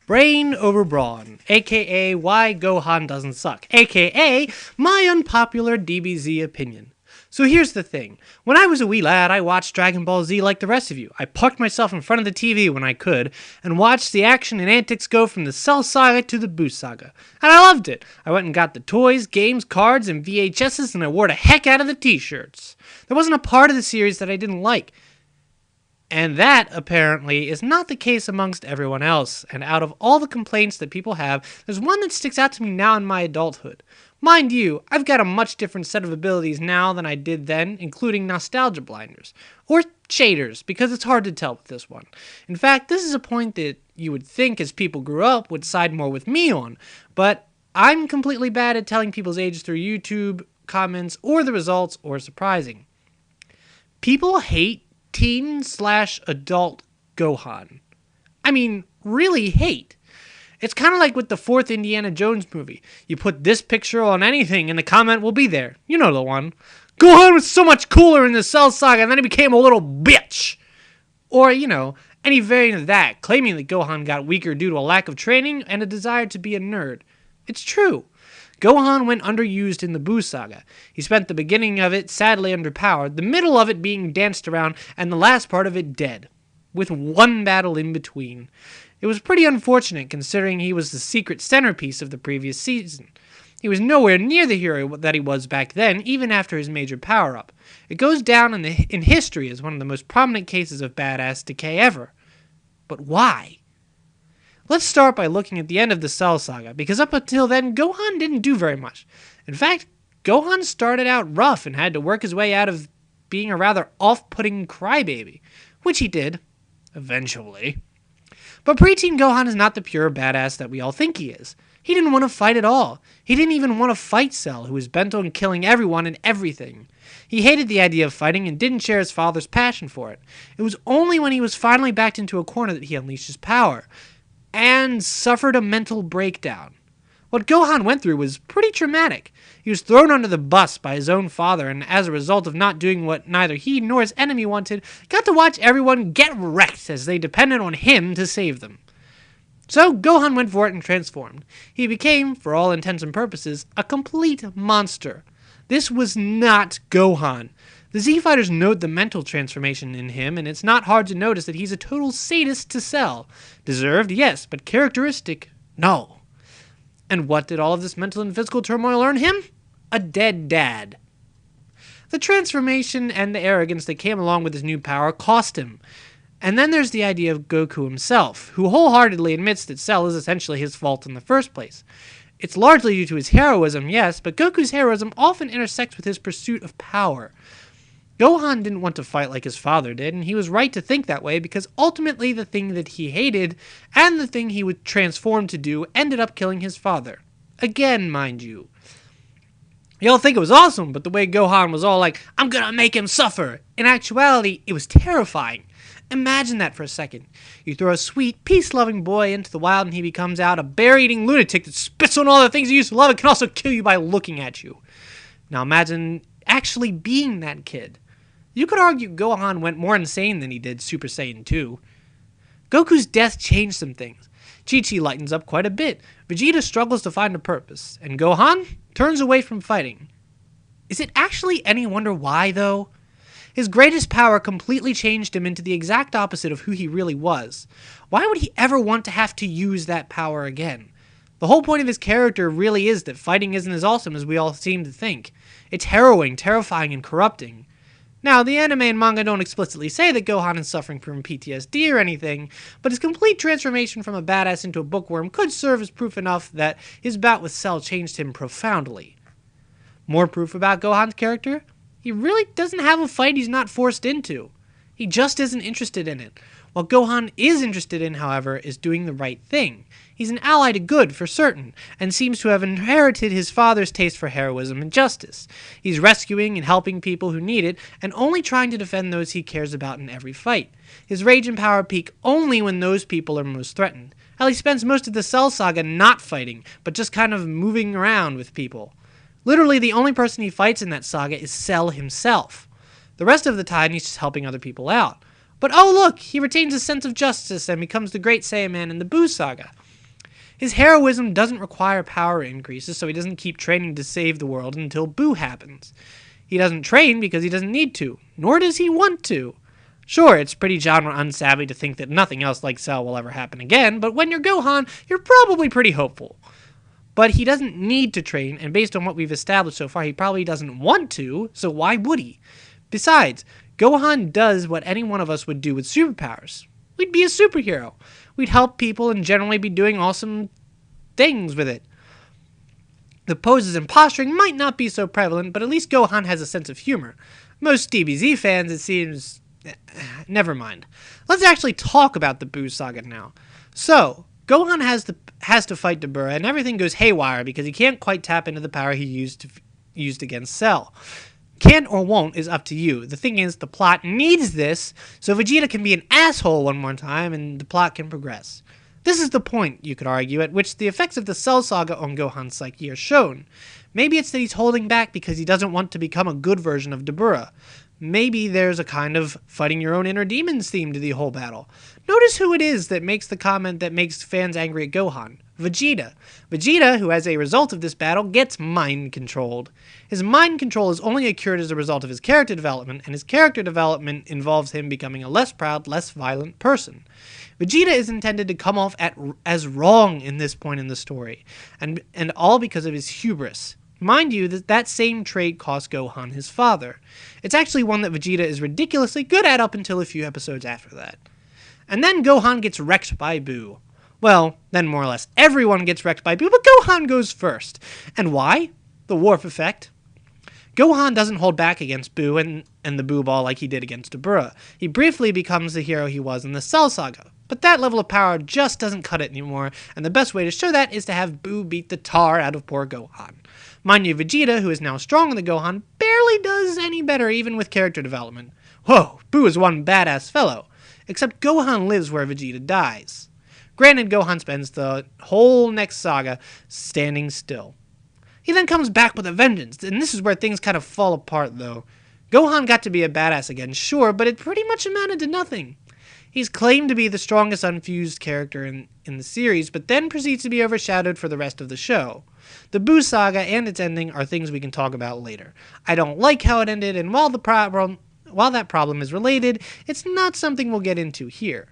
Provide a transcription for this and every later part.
Brain over brawn, aka why Gohan doesn't suck, aka my unpopular DBZ opinion. So here's the thing. When I was a wee lad, I watched Dragon Ball Z like the rest of you. I parked myself in front of the TV when I could, and watched the action and antics go from the Cell Saga to the Boo Saga. And I loved it. I went and got the toys, games, cards, and VHSs, and I wore the heck out of the t-shirts. There wasn't a part of the series that I didn't like. And that, apparently, is not the case amongst everyone else, and out of all the complaints that people have, there's one that sticks out to me now in my adulthood. Mind you, I've got a much different set of abilities now than I did then, including nostalgia blinders. Or shaders, because it's hard to tell with this one. In fact, this is a point that you would think as people grew up would side more with me on, but I'm completely bad at telling people's ages through YouTube, comments, or the results, or surprising. People hate teen/adult Gohan. I mean, really hate. It's kind of like with the fourth Indiana Jones movie. You put this picture on anything and the comment will be there. You know the one. Gohan was so much cooler in the Cell Saga and then he became a little bitch. Or, any variant of that, claiming that Gohan got weaker due to a lack of training and a desire to be a nerd. It's true. Gohan went underused in the Boo Saga. He spent the beginning of it sadly underpowered, the middle of it being danced around, and the last part of it dead, with one battle in between. It was pretty unfortunate considering he was the secret centerpiece of the previous season. He was nowhere near the hero that he was back then, even after his major power-up. It goes down in history as one of the most prominent cases of badass decay ever. But why? Let's start by looking at the end of the Cell Saga, because up until then, Gohan didn't do very much. In fact, Gohan started out rough and had to work his way out of being a rather off-putting crybaby, which he did, eventually. But preteen Gohan is not the pure badass that we all think he is. He didn't want to fight at all. He didn't even want to fight Cell, who was bent on killing everyone and everything. He hated the idea of fighting and didn't share his father's passion for it. It was only when he was finally backed into a corner that he unleashed his power, and suffered a mental breakdown. What Gohan went through was pretty traumatic. He was thrown under the bus by his own father, and as a result of not doing what neither he nor his enemy wanted, got to watch everyone get wrecked as they depended on him to save them. So Gohan went for it and transformed. He became, for all intents and purposes, a complete monster. This was not Gohan. The Z-Fighters note the mental transformation in him, and it's not hard to notice that he's a total sadist to Cell. Deserved, yes, but characteristic, no. And what did all of this mental and physical turmoil earn him? A dead dad. The transformation and the arrogance that came along with his new power cost him. And then there's the idea of Goku himself, who wholeheartedly admits that Cell is essentially his fault in the first place. It's largely due to his heroism, yes, but Goku's heroism often intersects with his pursuit of power. Gohan didn't want to fight like his father did, and he was right to think that way because ultimately the thing that he hated and the thing he would transform to do ended up killing his father. Again, mind you. Y'all think it was awesome, but the way Gohan was all like, I'm gonna make him suffer. In actuality, it was terrifying. Imagine that for a second. You throw a sweet, peace-loving boy into the wild and he becomes out a bear-eating lunatic that spits on all the things you used to love and can also kill you by looking at you. Now imagine actually being that kid. You could argue Gohan went more insane than he did Super Saiyan 2. Goku's death changed some things. Chi-Chi lightens up quite a bit, Vegeta struggles to find a purpose, and Gohan turns away from fighting. Is it actually any wonder why, though? His greatest power completely changed him into the exact opposite of who he really was. Why would he ever want to have to use that power again? The whole point of his character really is that fighting isn't as awesome as we all seem to think. It's harrowing, terrifying, and corrupting. Now, the anime and manga don't explicitly say that Gohan is suffering from PTSD or anything, but his complete transformation from a badass into a bookworm could serve as proof enough that his bout with Cell changed him profoundly. More proof about Gohan's character? He really doesn't have a fight he's not forced into. He just isn't interested in it. What Gohan is interested in, however, is doing the right thing. He's an ally to good, for certain, and seems to have inherited his father's taste for heroism and justice. He's rescuing and helping people who need it, and only trying to defend those he cares about in every fight. His rage and power peak only when those people are most threatened. Hell, he spends most of the Cell Saga not fighting, but just kind of moving around with people. Literally, the only person he fights in that saga is Cell himself. The rest of the time, he's just helping other people out. But oh look, he retains a sense of justice and becomes the great Saiyaman in the Boo Saga. His heroism doesn't require power increases, so he doesn't keep training to save the world until Boo happens. He doesn't train because he doesn't need to, nor does he want to. Sure, it's pretty genre unsavvy to think that nothing else like Cell will ever happen again, but when you're Gohan, you're probably pretty hopeful. But he doesn't need to train, and based on what we've established so far, he probably doesn't want to, so why would he? Besides, Gohan does what any one of us would do with superpowers. We'd be a superhero. We'd help people and generally be doing awesome things with it. The poses and posturing might not be so prevalent, but at least Gohan has a sense of humor. Most DBZ fans, it seems... Never mind. Let's actually talk about the Boo saga now. So, Gohan has to fight Dabura, and everything goes haywire because he can't quite tap into the power he used against Cell. Can or won't is up to you. The thing is, the plot needs this, so Vegeta can be an asshole one more time, and the plot can progress. This is the point, you could argue, at which the effects of the Cell saga on Gohan's psyche are shown. Maybe it's that he's holding back because he doesn't want to become a good version of Dabura. Maybe there's a kind of fighting your own inner demons theme to the whole battle. Notice who it is that makes the comment that makes fans angry at Gohan. Vegeta. Vegeta, who as a result of this battle, gets mind-controlled. His mind control is only occurred as a result of his character development, and his character development involves him becoming a less proud, less violent person. Vegeta is intended to come off as wrong in this point in the story, and all because of his hubris. Mind you, that same trait cost Gohan his father. It's actually one that Vegeta is ridiculously good at up until a few episodes after that. And then Gohan gets wrecked by Boo. Well, then more or less everyone gets wrecked by Boo, but Gohan goes first. And why? The warp effect. Gohan doesn't hold back against Boo and the Boo Ball like he did against Dabura. He briefly becomes the hero he was in the Cell Saga. But that level of power just doesn't cut it anymore, and the best way to show that is to have Boo beat the tar out of poor Gohan. Mind you, Vegeta, who is now stronger than Gohan, barely does any better even with character development. Whoa, Boo is one badass fellow. Except Gohan lives where Vegeta dies. Granted, Gohan spends the whole next saga standing still. He then comes back with a vengeance, and this is where things kind of fall apart though. Gohan got to be a badass again, sure, but it pretty much amounted to nothing. He's claimed to be the strongest unfused character in the series, but then proceeds to be overshadowed for the rest of the show. The Boo saga and its ending are things we can talk about later. I don't like how it ended, and while that problem is related, it's not something we'll get into here.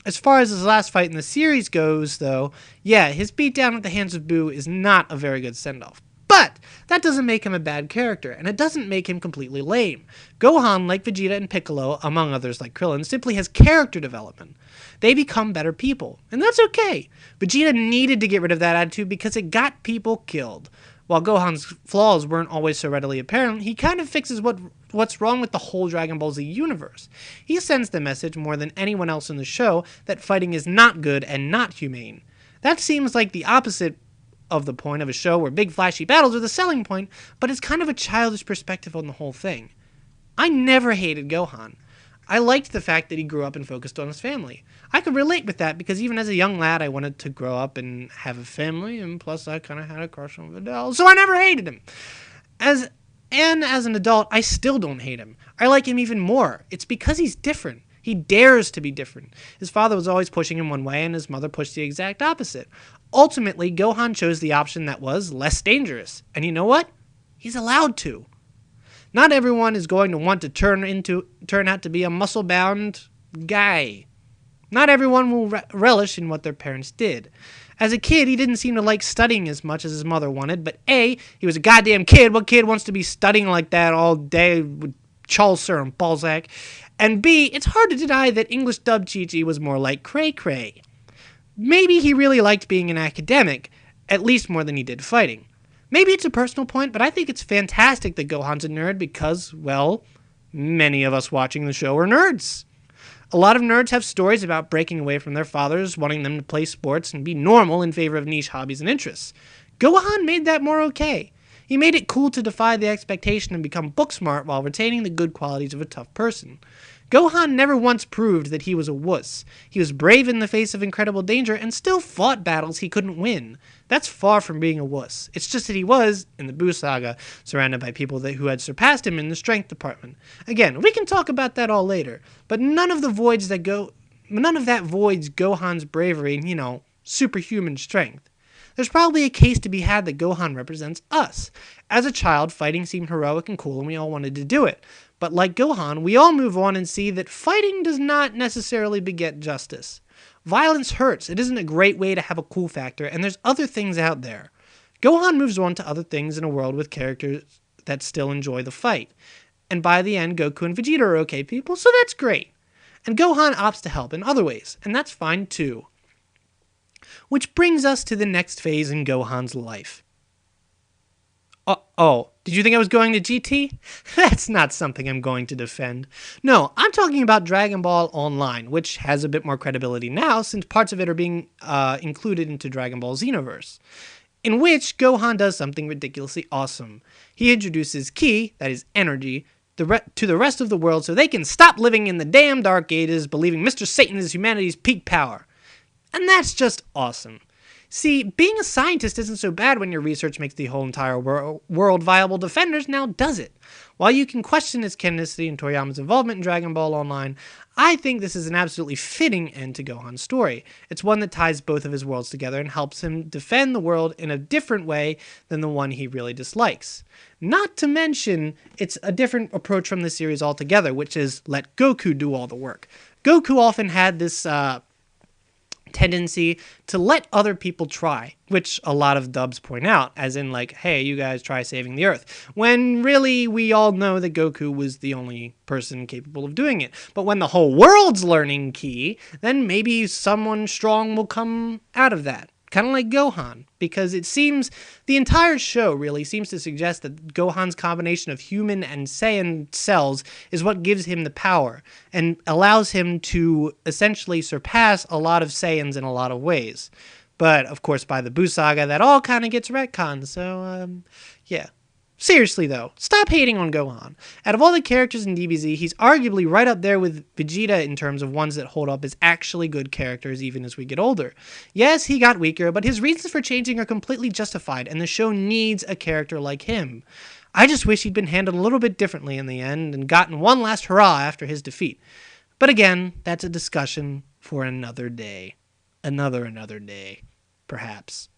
As far as his last fight in the series goes, though, yeah, his beatdown at the hands of Boo is not a very good send-off. But that doesn't make him a bad character, and it doesn't make him completely lame. Gohan, like Vegeta and Piccolo, among others like Krillin, simply has character development. They become better people, and that's okay. Vegeta needed to get rid of that attitude because it got people killed. While Gohan's flaws weren't always so readily apparent, he kind of fixes what's wrong with the whole Dragon Ball Z universe. He sends the message more than anyone else in the show that fighting is not good and not humane. That seems like the opposite of the point of a show where big flashy battles are the selling point, but it's kind of a childish perspective on the whole thing. I never hated Gohan. I liked the fact that he grew up and focused on his family. I could relate with that because even as a young lad, I wanted to grow up and have a family, and plus I kind of had a crush on Videl, so I never hated him. As an adult, I still don't hate him. I like him even more. It's because he's different. He dares to be different. His father was always pushing him one way, and his mother pushed the exact opposite. Ultimately, Gohan chose the option that was less dangerous. And you know what? He's allowed to. Not everyone is going to want to turn out to be a muscle-bound guy. Not everyone will relish in what their parents did. As a kid, he didn't seem to like studying as much as his mother wanted, but A, he was a goddamn kid. What kid wants to be studying like that all day with Chaucer and Balzac? And B, it's hard to deny that English dubbed Chi-Chi was more like cray-cray. Maybe he really liked being an academic, at least more than he did fighting. Maybe it's a personal point, but I think it's fantastic that Gohan's a nerd because, well, many of us watching the show are nerds. A lot of nerds have stories about breaking away from their fathers, wanting them to play sports and be normal in favor of niche hobbies and interests. Gohan made that more okay. He made it cool to defy the expectation and become book smart while retaining the good qualities of a tough person. Gohan never once proved that he was a wuss. He was brave in the face of incredible danger and still fought battles he couldn't win. That's far from being a wuss. It's just that he was, in the Boo saga, surrounded by people who had surpassed him in the strength department. Again, we can talk about that all later, but none of that voids Gohan's bravery, superhuman strength. There's probably a case to be had that Gohan represents us. As a child, fighting seemed heroic and cool, and we all wanted to do it. But like Gohan, we all move on and see that fighting does not necessarily beget justice. Violence hurts. It isn't a great way to have a cool factor, and there's other things out there. Gohan moves on to other things in a world with characters that still enjoy the fight. And by the end, Goku and Vegeta are okay people, so that's great. And Gohan opts to help in other ways, and that's fine too. Which brings us to the next phase in Gohan's life. Oh, did you think I was going to GT? That's not something I'm going to defend. No, I'm talking about Dragon Ball Online, which has a bit more credibility now since parts of it are being included into Dragon Ball Xenoverse, in which Gohan does something ridiculously awesome. He introduces Ki, that is energy, to the rest of the world so they can stop living in the damn Dark Ages believing Mr. Satan is humanity's peak power. And that's just awesome. See, being a scientist isn't so bad when your research makes the whole entire world viable defenders, now does it? While you can question its canonicity and Toriyama's involvement in Dragon Ball Online, I think this is an absolutely fitting end to Gohan's story. It's one that ties both of his worlds together and helps him defend the world in a different way than the one he really dislikes. Not to mention, it's a different approach from the series altogether, which is let Goku do all the work. Goku often had this tendency to let other people try, which a lot of dubs point out, as in like, hey, you guys try saving the Earth, when really we all know that Goku was the only person capable of doing it. But when the whole world's learning Ki, then maybe someone strong will come out of that. Kind of like Gohan, because it seems the entire show really seems to suggest that Gohan's combination of human and Saiyan cells is what gives him the power and allows him to essentially surpass a lot of Saiyans in a lot of ways. But, of course, by the Buu Saga, that all kind of gets retconned, so, yeah. Seriously, though, stop hating on Gohan. Out of all the characters in DBZ, he's arguably right up there with Vegeta in terms of ones that hold up as actually good characters even as we get older. Yes, he got weaker, but his reasons for changing are completely justified, and the show needs a character like him. I just wish he'd been handled a little bit differently in the end and gotten one last hurrah after his defeat. But again, that's a discussion for another day. Another day, perhaps.